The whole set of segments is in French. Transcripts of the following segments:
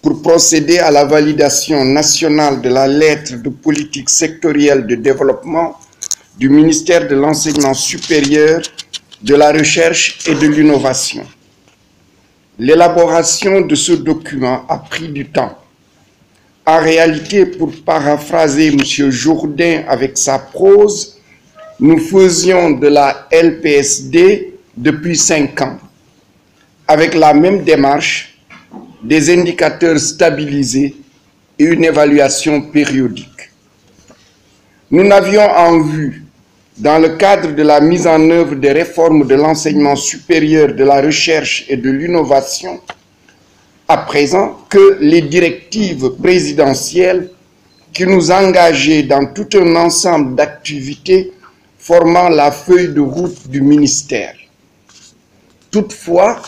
pour procéder à la validation nationale de la lettre de politique sectorielle de développement du ministère de l'Enseignement supérieur, de la Recherche et de l'Innovation. L'élaboration de ce document a pris du temps. En réalité, pour paraphraser M. Jourdain avec sa prose, nous faisions de la LPSD depuis 5 ans, avec la même démarche, des indicateurs stabilisés et une évaluation périodique. Nous n'avions en vue, dans le cadre de la mise en œuvre des réformes de l'enseignement supérieur, de la recherche et de l'innovation, à présent, que les directives présidentielles qui nous engageaient dans tout un ensemble d'activités formant la feuille de route du ministère. Toutefois,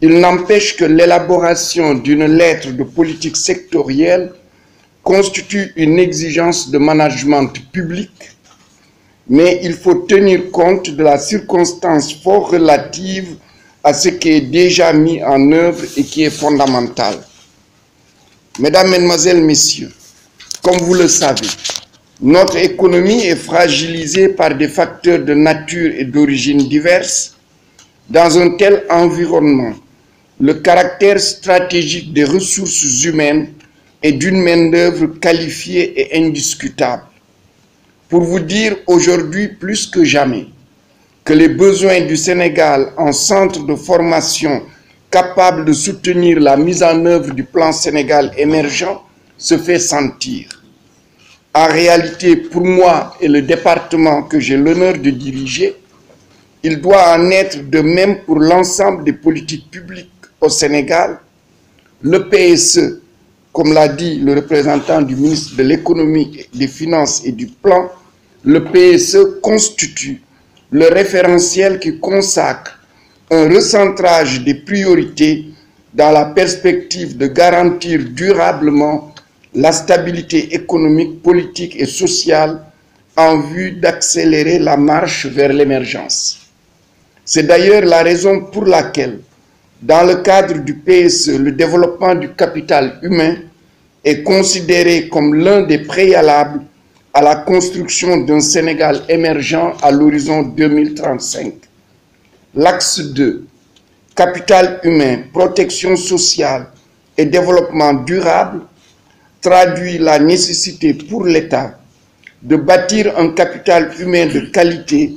il n'empêche que l'élaboration d'une lettre de politique sectorielle constitue une exigence de management public, mais il faut tenir compte de la circonstance fort relative à ce qui est déjà mis en œuvre et qui est fondamental. Mesdames, Mesdemoiselles, Messieurs, comme vous le savez, notre économie est fragilisée par des facteurs de nature et d'origine diverses. Dans un tel environnement, le caractère stratégique des ressources humaines et d'une main-d'œuvre qualifiée et indiscutable. Pour vous dire aujourd'hui plus que jamais que les besoins du Sénégal en centre de formation capable de soutenir la mise en œuvre du plan Sénégal émergent se fait sentir. En réalité, pour moi et le département que j'ai l'honneur de diriger, il doit en être de même pour l'ensemble des politiques publiques au Sénégal. Le PSE, comme l'a dit le représentant du ministre de l'Économie, des Finances et du Plan, le PSE constitue le référentiel qui consacre un recentrage des priorités dans la perspective de garantir durablement la stabilité économique, politique et sociale en vue d'accélérer la marche vers l'émergence. C'est d'ailleurs la raison pour laquelle, dans le cadre du PSE, le développement du capital humain est considéré comme l'un des préalables à la construction d'un Sénégal émergent à l'horizon 2035. L'axe 2, capital humain, protection sociale et développement durable, traduit la nécessité pour l'État de bâtir un capital humain de qualité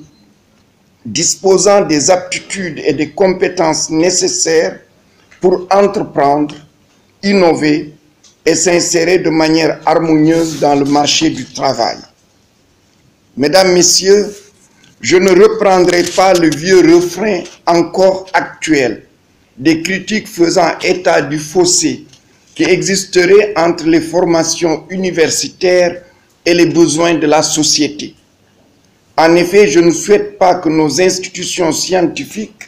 disposant des aptitudes et des compétences nécessaires pour entreprendre, innover et s'insérer de manière harmonieuse dans le marché du travail. Mesdames, Messieurs, je ne reprendrai pas le vieux refrain encore actuel des critiques faisant état du fossé qui existerait entre les formations universitaires et les besoins de la société. En effet, je ne souhaite pas que nos institutions scientifiques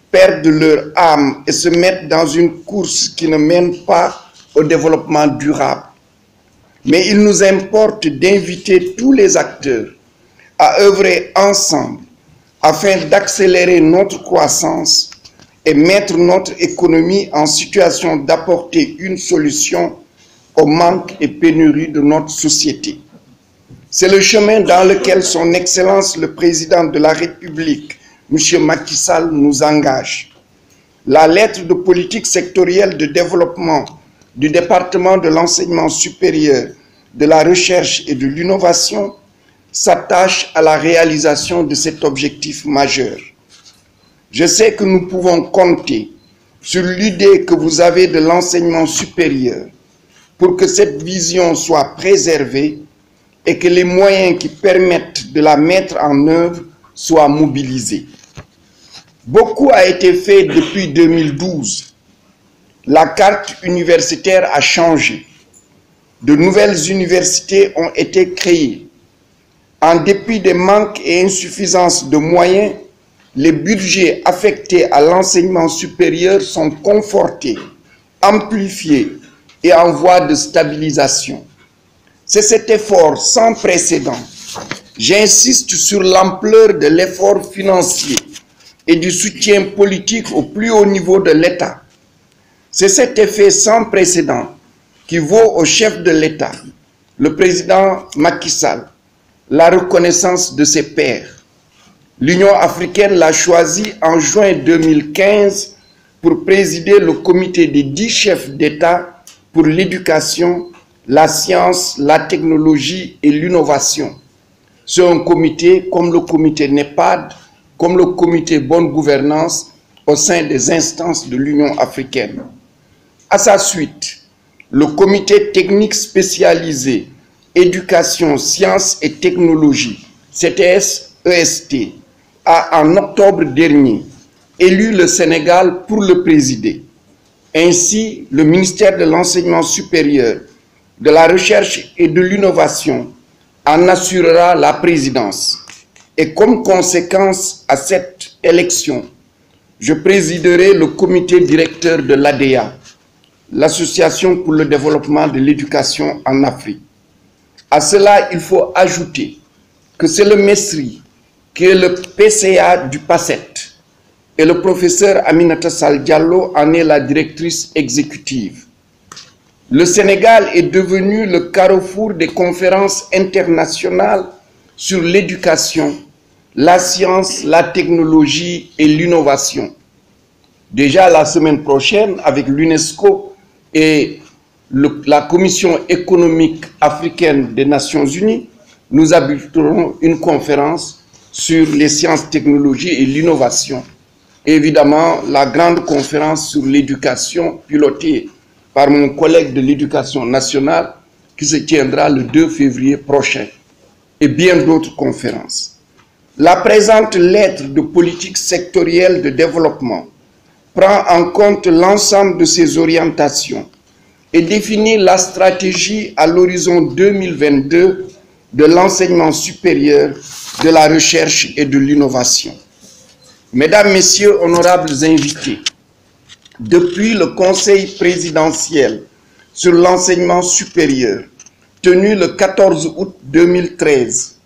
perdent leur âme et se mettent dans une course qui ne mène pas au développement durable. Mais il nous importe d'inviter tous les acteurs à œuvrer ensemble afin d'accélérer notre croissance et mettre notre économie en situation d'apporter une solution au manque et pénurie de notre société. C'est le chemin dans lequel son Excellence le Président de la République, M. Macky Sall, nous engage. La lettre de politique sectorielle de développement du département de l'enseignement supérieur, de la recherche et de l'innovation s'attache à la réalisation de cet objectif majeur. Je sais que nous pouvons compter sur l'idée que vous avez de l'enseignement supérieur pour que cette vision soit préservée et que les moyens qui permettent de la mettre en œuvre soient mobilisés. Beaucoup a été fait depuis 2012. La carte universitaire a changé. De nouvelles universités ont été créées. En dépit des manques et insuffisances de moyens, les budgets affectés à l'enseignement supérieur sont confortés, amplifiés et en voie de stabilisation. C'est cet effort sans précédent. J'insiste sur l'ampleur de l'effort financier et du soutien politique au plus haut niveau de l'État. C'est cet effet sans précédent qui vaut au chef de l'État, le président Macky Sall, la reconnaissance de ses pairs. L'Union africaine l'a choisi en juin 2015 pour présider le comité des 10 chefs d'État pour l'éducation, la science, la technologie et l'innovation. C'est un comité comme le comité NEPAD, comme le comité Bonne Gouvernance au sein des instances de l'Union africaine. À sa suite, le comité technique spécialisé Éducation, Sciences et Technologie, CTS-EST, a en octobre dernier élu le Sénégal pour le présider. Ainsi, le ministère de l'Enseignement supérieur, de la Recherche et de l'Innovation en assurera la présidence. Et comme conséquence à cette élection, je présiderai le comité directeur de l'ADEA, l'Association pour le développement de l'éducation en Afrique. À cela, il faut ajouter que c'est le MESRI qui est le PCA du PACET et le professeur Aminata Sall Diallo en est la directrice exécutive. Le Sénégal est devenu le carrefour des conférences internationales sur l'éducation, la science, la technologie et l'innovation. Déjà la semaine prochaine, avec l'UNESCO et la Commission économique africaine des Nations Unies, nous abriterons une conférence sur les sciences, technologies et l'innovation. Évidemment, la grande conférence sur l'éducation pilotée par mon collègue de l'éducation nationale qui se tiendra le 2 février prochain et bien d'autres conférences. La présente lettre de politique sectorielle de développement prend en compte l'ensemble de ces orientations et définit la stratégie à l'horizon 2022 de l'enseignement supérieur, de la recherche et de l'innovation. Mesdames, Messieurs, honorables invités, depuis le Conseil présidentiel sur l'enseignement supérieur, tenu le 14 août 2013,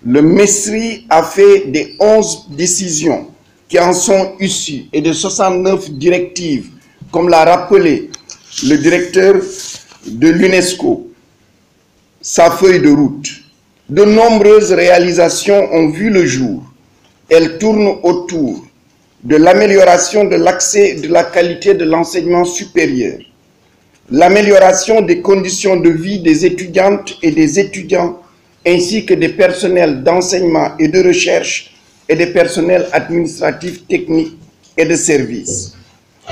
le MESRI a fait des 11 décisions qui en sont issues et de 69 directives, comme l'a rappelé le directeur de l'UNESCO, sa feuille de route. De nombreuses réalisations ont vu le jour. Elles tournent autour de l'amélioration de l'accès et de la qualité de l'enseignement supérieur, l'amélioration des conditions de vie des étudiantes et des étudiants, ainsi que des personnels d'enseignement et de recherche et des personnels administratifs, techniques et de services.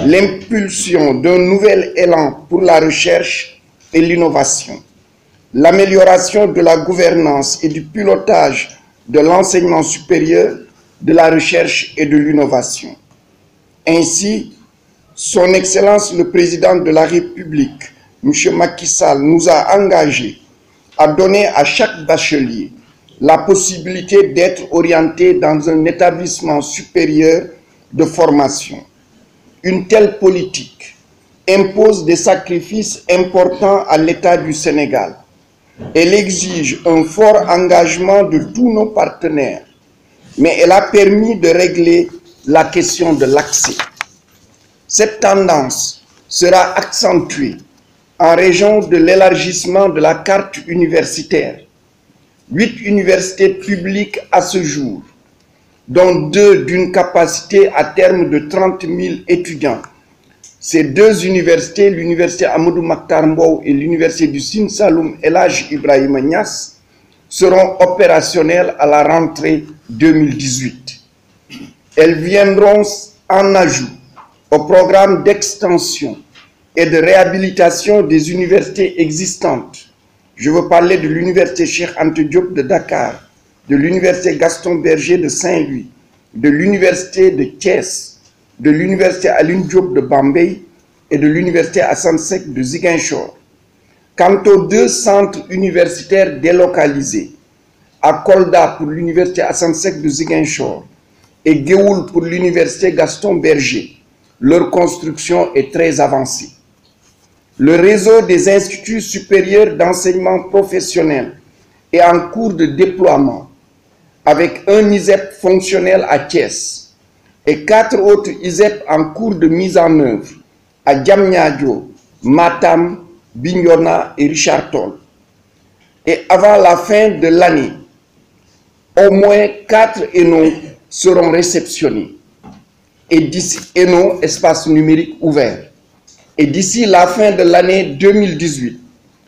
L'impulsion d'un nouvel élan pour la recherche et l'innovation, l'amélioration de la gouvernance et du pilotage de l'enseignement supérieur, de la recherche et de l'innovation. Ainsi, Son Excellence le Président de la République, M. Macky Sall, nous a engagés à donner à chaque bachelier la possibilité d'être orienté dans un établissement supérieur de formation. Une telle politique impose des sacrifices importants à l'État du Sénégal. Elle exige un fort engagement de tous nos partenaires, mais elle a permis de régler la question de l'accès. Cette tendance sera accentuée en raison de l'élargissement de la carte universitaire. 8 universités publiques à ce jour, dont 2 d'une capacité à terme de 30 000 étudiants. Ces 2 universités, l'université Amadou Mahtar Mbow et l'université du Sine Saloum El Hadji Ibrahima Niass, seront opérationnelles à la rentrée 2018. Elles viendront en ajout au programme d'extension et de réhabilitation des universités existantes. Je veux parler de l'université Cheikh Anta Diop de Dakar, de l'université Gaston Berger de Saint-Louis, de l'université de Thiès, de l'université Alioune Diop de Bambey et de l'université Assane Seck de Ziguinchor. Quant aux 2 centres universitaires délocalisés, à Kolda pour l'université Assane Seck de Ziguinchor et Géoul pour l'université Gaston Berger, leur construction est très avancée. Le réseau des instituts supérieurs d'enseignement professionnel est en cours de déploiement avec un ISEP fonctionnel à Thiès et 4 autres ISEP en cours de mise en œuvre à Diamniadio, Matam, Bignona et Richard Toll. Et avant la fin de l'année, au moins 4 ENO seront réceptionnés. Et d'ici ENO, espace numérique ouvert. Et d'ici la fin de l'année 2018,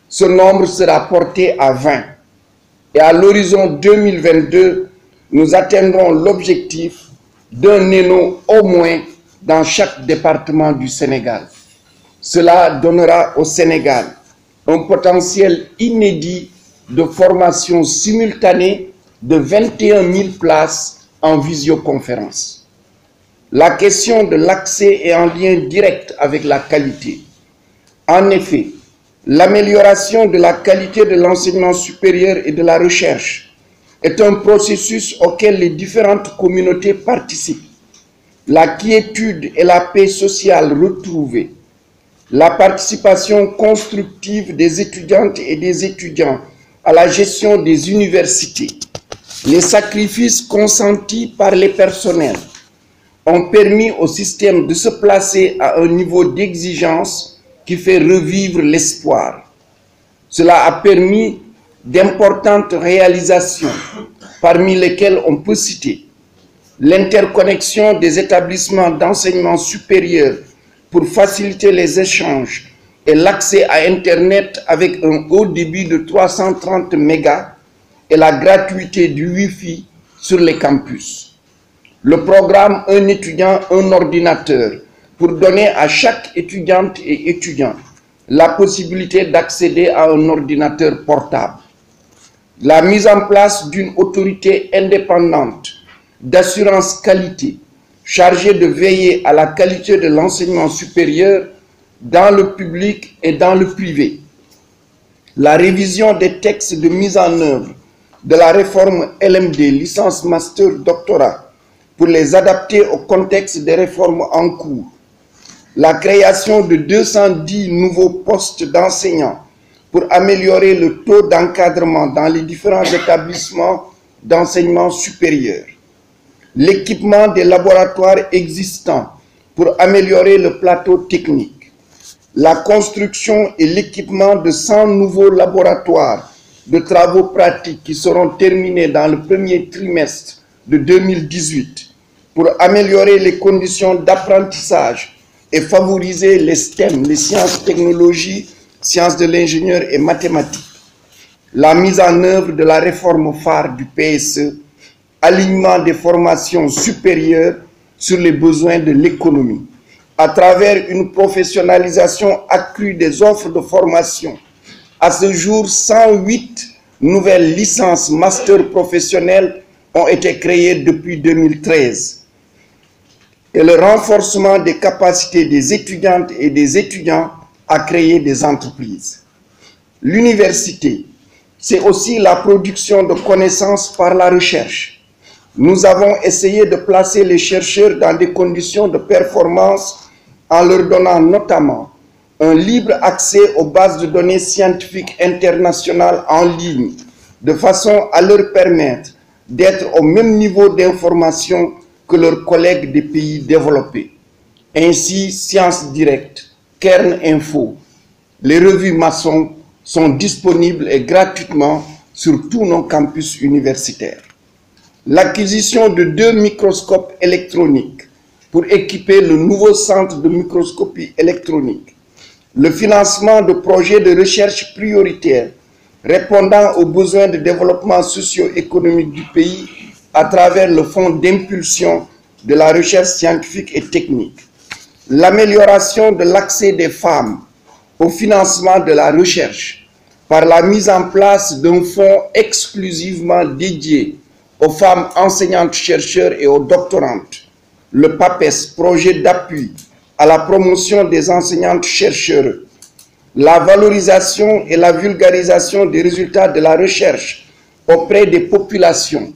ce nombre sera porté à 20. Et à l'horizon 2022, nous atteindrons l'objectif d'un ENO au moins dans chaque département du Sénégal. Cela donnera au Sénégal un potentiel inédit de formation simultanée de 21 000 places en visioconférence. La question de l'accès est en lien direct avec la qualité. En effet, l'amélioration de la qualité de l'enseignement supérieur et de la recherche est un processus auquel les différentes communautés participent. La quiétude et la paix sociale retrouvée, la participation constructive des étudiantes et des étudiants à la gestion des universités, les sacrifices consentis par les personnels ont permis au système de se placer à un niveau d'exigence qui fait revivre l'espoir. Cela a permis d'importantes réalisations, parmi lesquelles on peut citer l'interconnexion des établissements d'enseignement supérieur pour faciliter les échanges et l'accès à Internet avec un haut débit de 330 mégas et la gratuité du Wi-Fi sur les campus. Le programme Un étudiant, un ordinateur pour donner à chaque étudiante et étudiant la possibilité d'accéder à un ordinateur portable. La mise en place d'une autorité indépendante d'assurance qualité chargée de veiller à la qualité de l'enseignement supérieur dans le public et dans le privé. La révision des textes de mise en œuvre de la réforme LMD, licence, master, doctorat, pour les adapter au contexte des réformes en cours. La création de 210 nouveaux postes d'enseignants pour améliorer le taux d'encadrement dans les différents établissements d'enseignement supérieur. L'équipement des laboratoires existants pour améliorer le plateau technique. La construction et l'équipement de 100 nouveaux laboratoires de travaux pratiques qui seront terminés dans le premier trimestre de 2018 pour améliorer les conditions d'apprentissage et favoriser les STEM, les sciences, technologies, sciences de l'ingénieur et mathématiques. La mise en œuvre de la réforme phare du PSE, alignement des formations supérieures sur les besoins de l'économie, à travers une professionnalisation accrue des offres de formation. À ce jour, 108 nouvelles licences master professionnelles ont été créées depuis 2013. Et le renforcement des capacités des étudiantes et des étudiants à créer des entreprises. L'université, c'est aussi la production de connaissances par la recherche. Nous avons essayé de placer les chercheurs dans des conditions de performance en leur donnant notamment un libre accès aux bases de données scientifiques internationales en ligne, de façon à leur permettre d'être au même niveau d'information que leurs collègues des pays développés. Ainsi, Sciences Directes, Kern Info, les revues maçons sont disponibles et gratuitement sur tous nos campus universitaires. L'acquisition de 2 microscopes électroniques pour équiper le nouveau centre de microscopie électronique. Le financement de projets de recherche prioritaires répondant aux besoins de développement socio-économique du pays à travers le fonds d'impulsion de la recherche scientifique et technique. L'amélioration de l'accès des femmes au financement de la recherche par la mise en place d'un fonds exclusivement dédié aux femmes enseignantes-chercheurs et aux doctorantes. Le PAPES, projet d'appui à la promotion des enseignantes-chercheurs. La valorisation et la vulgarisation des résultats de la recherche auprès des populations,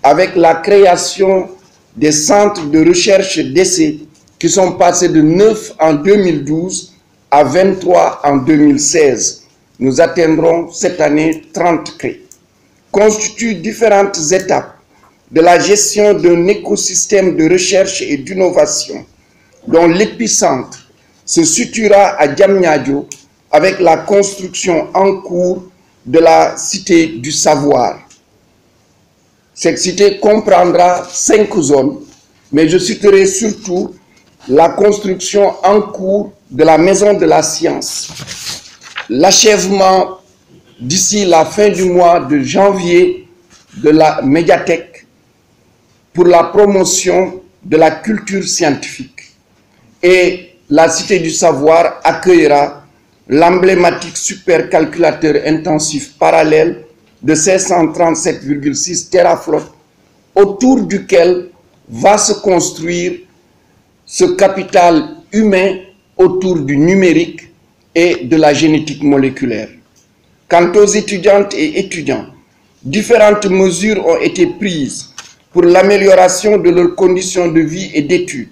avec la création des centres de recherche d'essai qui sont passés de 9 en 2012 à 23 en 2016. Nous atteindrons cette année 30 crédits. Constituent différentes étapes de la gestion d'un écosystème de recherche et d'innovation, dont l'épicentre se situera à Diamniadio avec la construction en cours de la Cité du Savoir. Cette cité comprendra 5 zones, mais je citerai surtout la construction en cours de la Maison de la Science, l'achèvement d'ici la fin du mois de janvier de la médiathèque pour la promotion de la culture scientifique. Et la Cité du Savoir accueillera l'emblématique supercalculateur intensif parallèle de 537,6 teraflops, autour duquel va se construire ce capital humain autour du numérique et de la génétique moléculaire. Quant aux étudiantes et étudiants, différentes mesures ont été prises pour l'amélioration de leurs conditions de vie et d'études.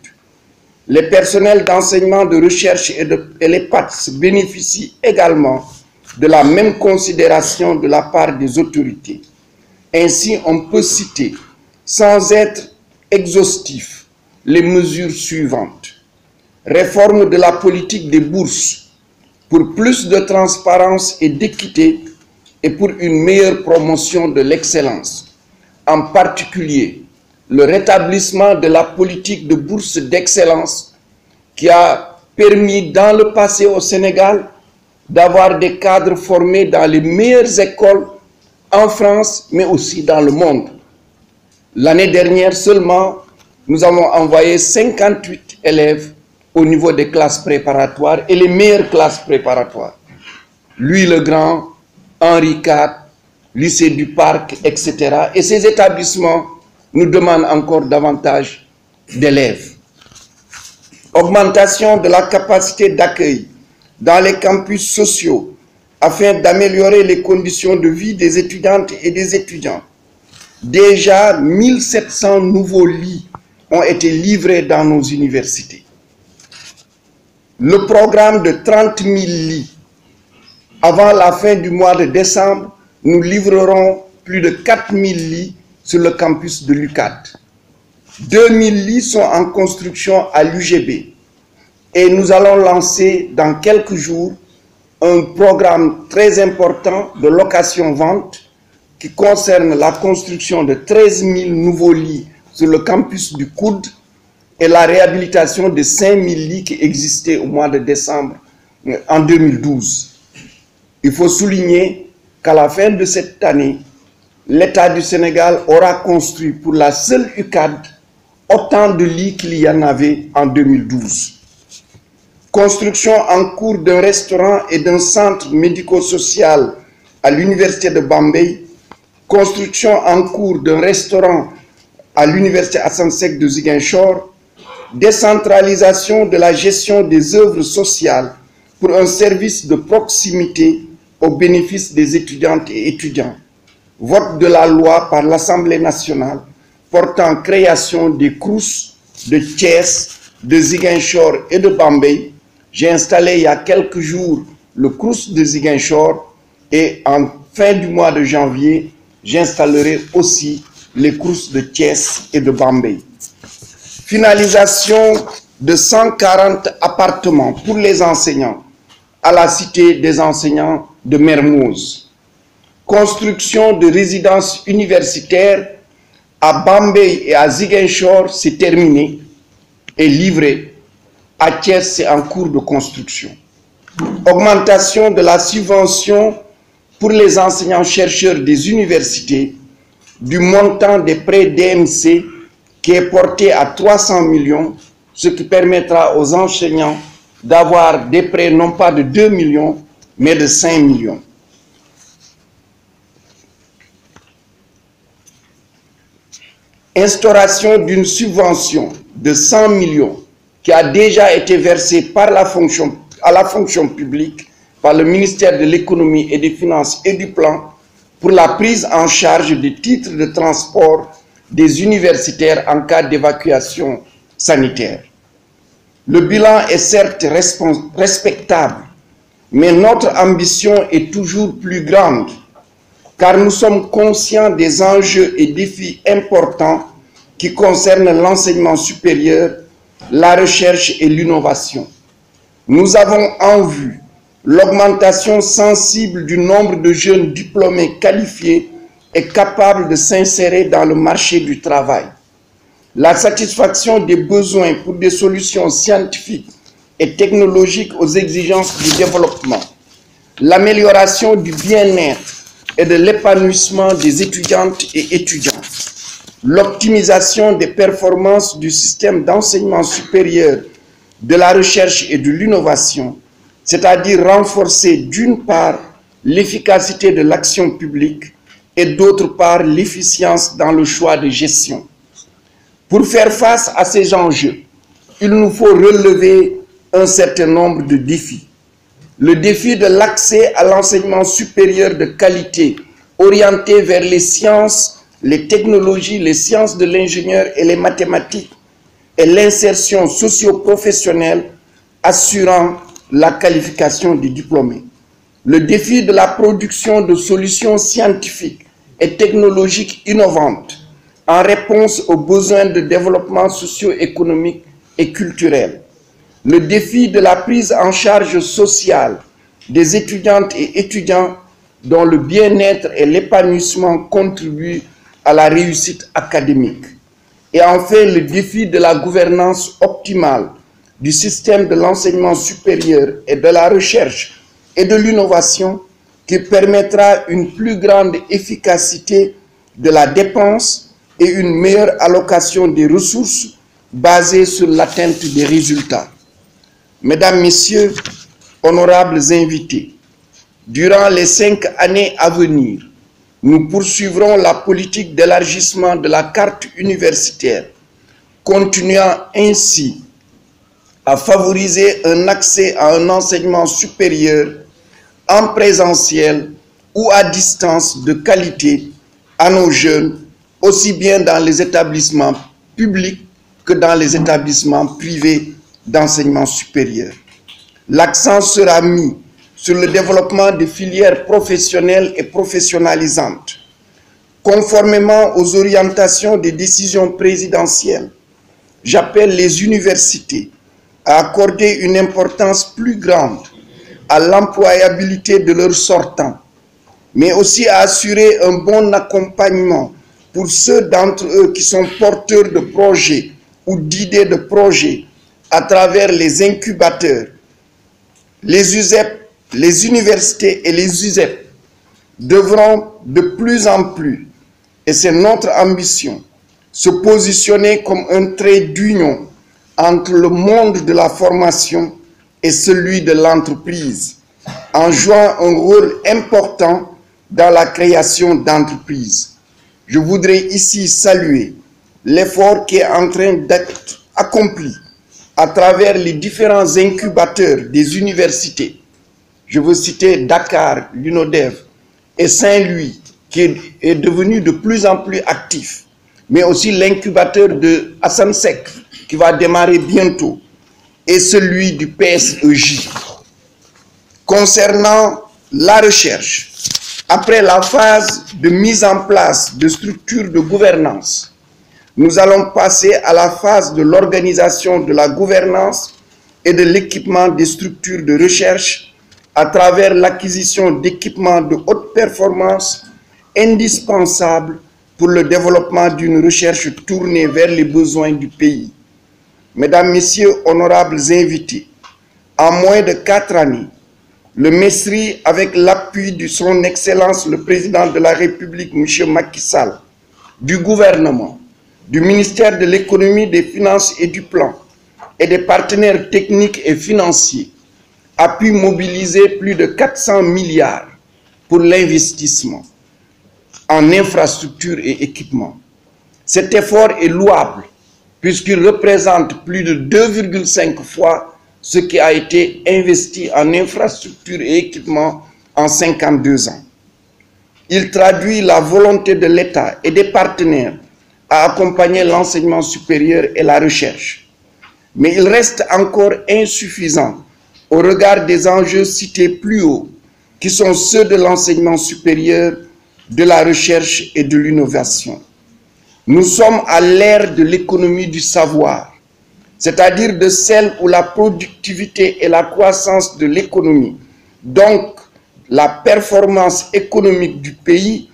Les personnels d'enseignement, de recherche et les PATS bénéficient également de la même considération de la part des autorités. Ainsi, on peut citer, sans être exhaustif, les mesures suivantes. Réforme de la politique des bourses pour plus de transparence et d'équité et pour une meilleure promotion de l'excellence. En particulier, le rétablissement de la politique de bourse d'excellence qui a permis dans le passé au Sénégal d'avoir des cadres formés dans les meilleures écoles en France, mais aussi dans le monde. L'année dernière seulement, nous avons envoyé 58 élèves au niveau des classes préparatoires et les meilleures classes préparatoires. Louis le Grand, Henri IV, lycée du Parc, etc. Et ces établissements nous demandent encore davantage d'élèves. Augmentation de la capacité d'accueil dans les campus sociaux afin d'améliorer les conditions de vie des étudiantes et des étudiants. Déjà, 1700 nouveaux lits ont été livrés dans nos universités. Le programme de 30 000 lits, avant la fin du mois de décembre, nous livrerons plus de 4 000 lits sur le campus de l'UCAD. 2 000 lits sont en construction à l'UGB. Et nous allons lancer dans quelques jours un programme très important de location-vente qui concerne la construction de 13 000 nouveaux lits sur le campus du COUD et la réhabilitation de 5 000 lits qui existaient au mois de décembre en 2012. Il faut souligner qu'à la fin de cette année, l'État du Sénégal aura construit pour la seule UCAD autant de lits qu'il y en avait en 2012. Construction en cours d'un restaurant et d'un centre médico-social à l'Université de Bambey, construction en cours d'un restaurant à l'Université Assane Seck de Ziguinchor, décentralisation de la gestion des œuvres sociales pour un service de proximité au bénéfice des étudiantes et étudiants. Vote de la loi par l'Assemblée nationale portant création des CROUS de Thiès, de Ziguinchor et de Bambey. J'ai installé il y a quelques jours le CROUS de Ziguinchor et en fin du mois de janvier, j'installerai aussi les CROUS de Thiès et de Bambey. Finalisation de 140 appartements pour les enseignants à la Cité des enseignants de Mermoz. Construction de résidences universitaires à Bambey et à Ziguinchor, c'est terminé et livré. À Thiès, c'est en cours de construction. Augmentation de la subvention pour les enseignants-chercheurs des universités du montant des prêts DMC qui est porté à 300 millions, ce qui permettra aux enseignants d'avoir des prêts non pas de 2 millions, mais de 5 millions. Instauration d'une subvention de 100 millions qui a déjà été versée par à la fonction publique par le ministère de l'économie et des finances et du plan pour la prise en charge des titres de transport des universitaires en cas d'évacuation sanitaire. Le bilan est certes respectable, mais notre ambition est toujours plus grande, car nous sommes conscients des enjeux et défis importants qui concernent l'enseignement supérieur, la recherche et l'innovation. Nous avons en vue l'augmentation sensible du nombre de jeunes diplômés qualifiés et capables de s'insérer dans le marché du travail. La satisfaction des besoins pour des solutions scientifiques et technologiques aux exigences du développement. L'amélioration du bien-être et de l'épanouissement des étudiantes et étudiants. L'optimisation des performances du système d'enseignement supérieur, de la recherche et de l'innovation, c'est-à-dire renforcer d'une part l'efficacité de l'action publique et d'autre part l'efficience dans le choix de gestion. Pour faire face à ces enjeux, il nous faut relever un certain nombre de défis. Le défi de l'accès à l'enseignement supérieur de qualité, orienté vers les sciences, les technologies, les sciences de l'ingénieur et les mathématiques, et l'insertion socio-professionnelle assurant la qualification des diplômés. Le défi de la production de solutions scientifiques et technologiques innovantes en réponse aux besoins de développement socio-économique et culturel. Le défi de la prise en charge sociale des étudiantes et étudiants dont le bien-être et l'épanouissement contribuent à la réussite académique. Et enfin, le défi de la gouvernance optimale du système de l'enseignement supérieur et de la recherche et de l'innovation qui permettra une plus grande efficacité de la dépense et une meilleure allocation des ressources basée sur l'atteinte des résultats. Mesdames, Messieurs, honorables invités, durant les 5 années à venir, nous poursuivrons la politique d'élargissement de la carte universitaire, continuant ainsi à favoriser un accès à un enseignement supérieur en présentiel ou à distance de qualité à nos jeunes, aussi bien dans les établissements publics que dans les établissements privés d'enseignement supérieur. L'accent sera mis sur le développement des filières professionnelles et professionnalisantes. Conformément aux orientations des décisions présidentielles, j'appelle les universités à accorder une importance plus grande à l'employabilité de leurs sortants, mais aussi à assurer un bon accompagnement pour ceux d'entre eux qui sont porteurs de projets ou d'idées de projets à travers les incubateurs. Les USEP, les universités et les USEP devront de plus en plus, et c'est notre ambition, se positionner comme un trait d'union entre le monde de la formation et celui de l'entreprise, en jouant un rôle important dans la création d'entreprises. Je voudrais ici saluer l'effort qui est en train d'être accompli à travers les différents incubateurs des universités. Je veux citer Dakar, l'UNODEV et Saint-Louis, qui est devenu de plus en plus actif, mais aussi l'incubateur de Hassan Sek, qui va démarrer bientôt, et celui du PSEJ. Concernant la recherche, après la phase de mise en place de structures de gouvernance, nous allons passer à la phase de l'organisation de la gouvernance et de l'équipement des structures de recherche à travers l'acquisition d'équipements de haute performance indispensables pour le développement d'une recherche tournée vers les besoins du pays. Mesdames, Messieurs, honorables invités, en moins de 4 années, le MESRI, avec l'appui de son Excellence le Président de la République, M. Macky Sall, du gouvernement, du ministère de l'Économie, des Finances et du Plan, et des partenaires techniques et financiers, a pu mobiliser plus de 400 milliards pour l'investissement en infrastructures et équipements. Cet effort est louable puisqu'il représente plus de 2,5 fois ce qui a été investi en infrastructures et équipements en 52 ans. Il traduit la volonté de l'État et des partenaires à accompagner l'enseignement supérieur et la recherche. Mais il reste encore insuffisant au regard des enjeux cités plus haut, qui sont ceux de l'enseignement supérieur, de la recherche et de l'innovation. Nous sommes à l'ère de l'économie du savoir. c'est-à-dire de celles où la productivité et la croissance de l'économie, donc la performance économique du pays,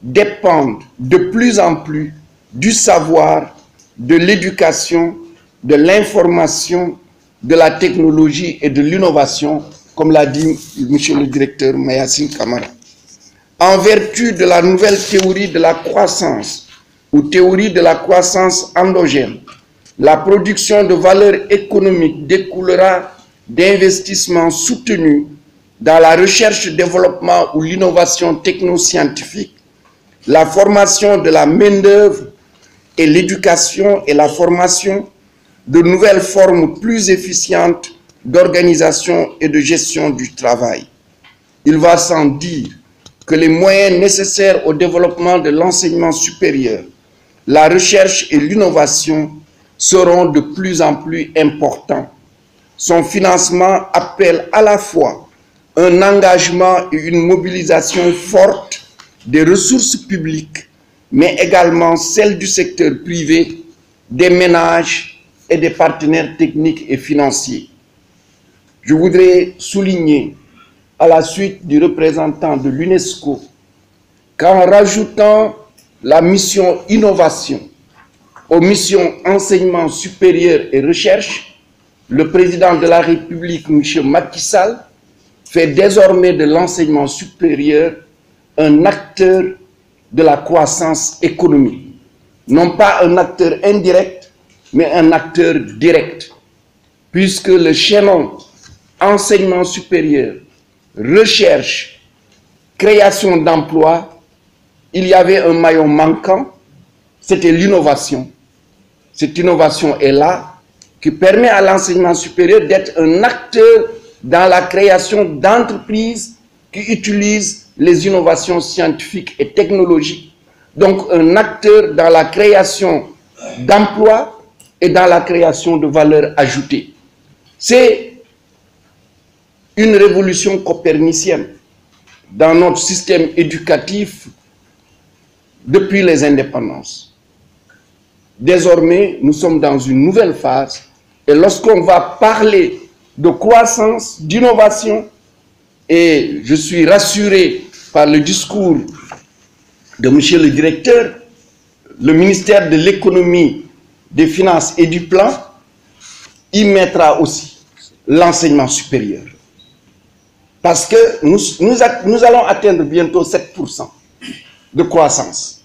dépendent de plus en plus du savoir, de l'éducation, de l'information, de la technologie et de l'innovation, comme l'a dit M. le directeur Mayacine Camara. En vertu de la nouvelle théorie de la croissance, ou théorie de la croissance endogène, la production de valeur économique découlera d'investissements soutenus dans la recherche, développement ou l'innovation technoscientifique, la formation de la main-d'œuvre et l'éducation et la formation de nouvelles formes plus efficientes d'organisation et de gestion du travail. Il va sans dire que les moyens nécessaires au développement de l'enseignement supérieur, la recherche et l'innovation seront de plus en plus importants. Son financement appelle à la fois un engagement et une mobilisation forte des ressources publiques, mais également celles du secteur privé, des ménages et des partenaires techniques et financiers. Je voudrais souligner, à la suite du représentant de l'UNESCO, qu'en rajoutant la mission innovation aux missions enseignement supérieur et recherche, le président de la République, M. Macky Sall, fait désormais de l'enseignement supérieur un acteur de la croissance économique. Non pas un acteur indirect, mais un acteur direct, puisque le chaînon enseignement supérieur, recherche, création d'emplois, il y avait un maillon manquant, c'était l'innovation. Cette innovation est là, qui permet à l'enseignement supérieur d'être un acteur dans la création d'entreprises qui utilisent les innovations scientifiques et technologiques. Donc un acteur dans la création d'emplois et dans la création de valeur ajoutée. C'est une révolution copernicienne dans notre système éducatif depuis les indépendances. Désormais, nous sommes dans une nouvelle phase et lorsqu'on va parler de croissance, d'innovation, et je suis rassuré par le discours de M. le directeur, le ministère de l'économie, des finances et du plan y mettra aussi l'enseignement supérieur. Parce que nous allons atteindre bientôt 7% de croissance.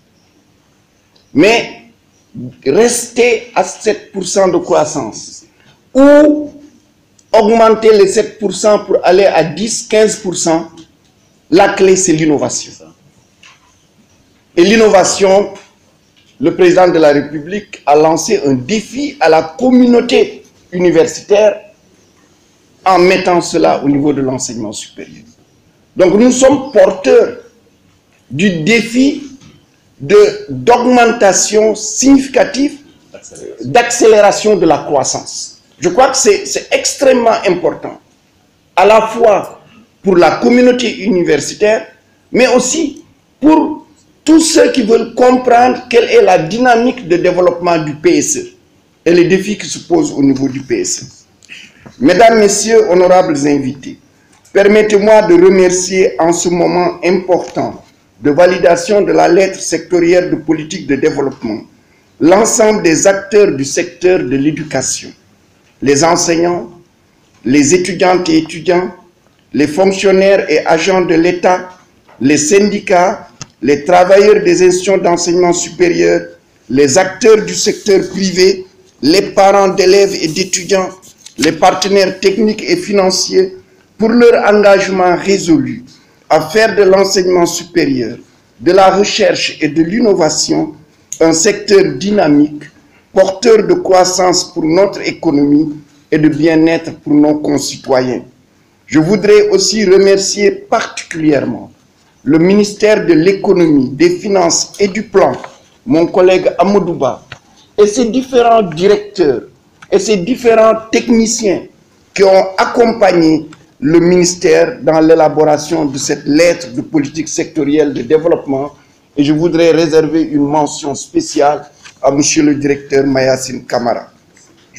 Mais rester à 7% de croissance ou augmenter les 7% pour aller à 10-15%, la clé c'est l'innovation. Et l'innovation, le président de la République a lancé un défi à la communauté universitaire en mettant cela au niveau de l'enseignement supérieur. Donc nous sommes porteurs du défi d'augmentation significative, d'accélération de la croissance. Je crois que c'est extrêmement important, à la fois pour la communauté universitaire, mais aussi pour tous ceux qui veulent comprendre quelle est la dynamique de développement du PSE et les défis qui se posent au niveau du PSE. Mesdames, Messieurs, honorables invités, permettez-moi de remercier en ce moment important de validation de la lettre sectorielle de politique de développement l'ensemble des acteurs du secteur de l'éducation, les enseignants, les étudiantes et étudiants, les fonctionnaires et agents de l'État, les syndicats, les travailleurs des institutions d'enseignement supérieur, les acteurs du secteur privé, les parents d'élèves et d'étudiants, les partenaires techniques et financiers pour leur engagement résolu à faire de l'enseignement supérieur, de la recherche et de l'innovation un secteur dynamique, porteur de croissance pour notre économie et de bien-être pour nos concitoyens. Je voudrais aussi remercier particulièrement le ministère de l'économie, des finances et du plan, mon collègue Amadouba, et ses différents directeurs et ses différents techniciens qui ont accompagné le ministère dans l'élaboration de cette lettre de politique sectorielle de développement. Et je voudrais réserver une mention spéciale à M. le directeur Mayacine Camara.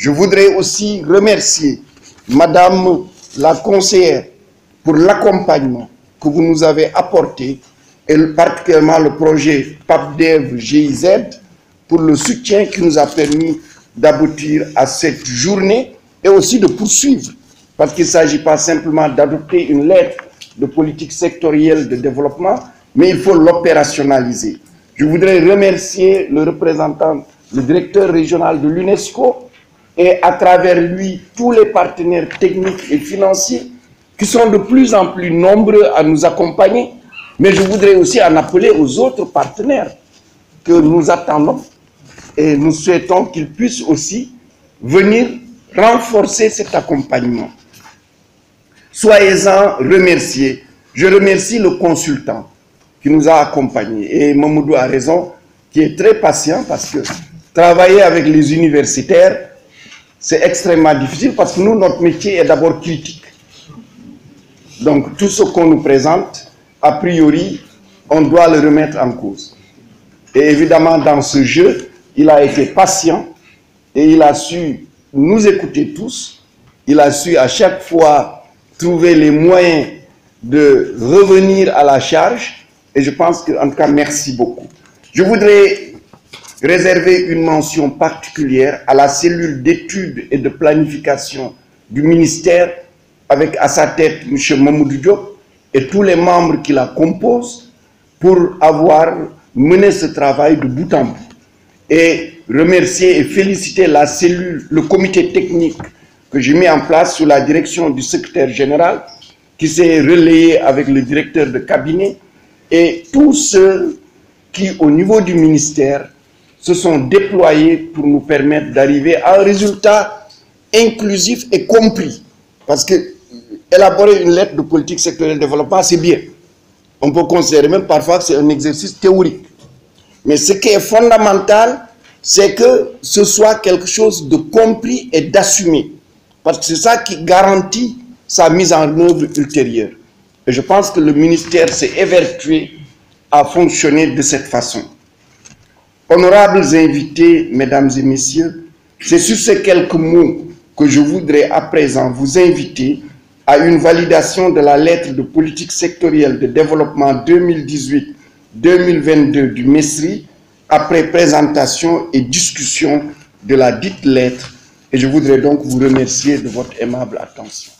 Je voudrais aussi remercier Madame la conseillère pour l'accompagnement que vous nous avez apporté, et particulièrement le projet PAPDEV GIZ, pour le soutien qui nous a permis d'aboutir à cette journée et aussi de poursuivre, parce qu'il ne s'agit pas simplement d'adopter une lettre de politique sectorielle de développement, mais il faut l'opérationnaliser. Je voudrais remercier le représentant, le directeur régional de l'UNESCO, et à travers lui tous les partenaires techniques et financiers qui sont de plus en plus nombreux à nous accompagner. Mais je voudrais aussi en appeler aux autres partenaires que nous attendons et nous souhaitons qu'ils puissent aussi venir renforcer cet accompagnement. Soyez-en remerciés. Je remercie le consultant qui nous a accompagnés. Et Mamoudou a raison, qui est très patient, parce que travailler avec les universitaires, c'est extrêmement difficile, parce que nous, notre métier est d'abord critique. Donc, tout ce qu'on nous présente, a priori, on doit le remettre en cause. Et évidemment, dans ce jeu, il a été patient et il a su nous écouter tous. Il a su à chaque fois trouver les moyens de revenir à la charge. Et je pense que, en tout cas, merci beaucoup. Je voudrais réserver une mention particulière à la cellule d'études et de planification du ministère, avec à sa tête M. Mamoudou Diop et tous les membres qui la composent, pour avoir mené ce travail de bout en bout. Et remercier et féliciter la cellule, le comité technique que j'ai mis en place sous la direction du secrétaire général, qui s'est relayé avec le directeur de cabinet, et tous ceux qui, au niveau du ministère, se sont déployés pour nous permettre d'arriver à un résultat inclusif et compris. Parce que élaborer une lettre de politique sectorielle de développement, c'est bien. On peut considérer même parfois que c'est un exercice théorique. Mais ce qui est fondamental, c'est que ce soit quelque chose de compris et d'assumé. Parce que c'est ça qui garantit sa mise en œuvre ultérieure. Et je pense que le ministère s'est évertué à fonctionner de cette façon. Honorables invités, mesdames et messieurs, c'est sur ces quelques mots que je voudrais à présent vous inviter à une validation de la lettre de politique sectorielle de développement 2018-2022 du MESRI, après présentation et discussion de la dite lettre. Et je voudrais donc vous remercier de votre aimable attention.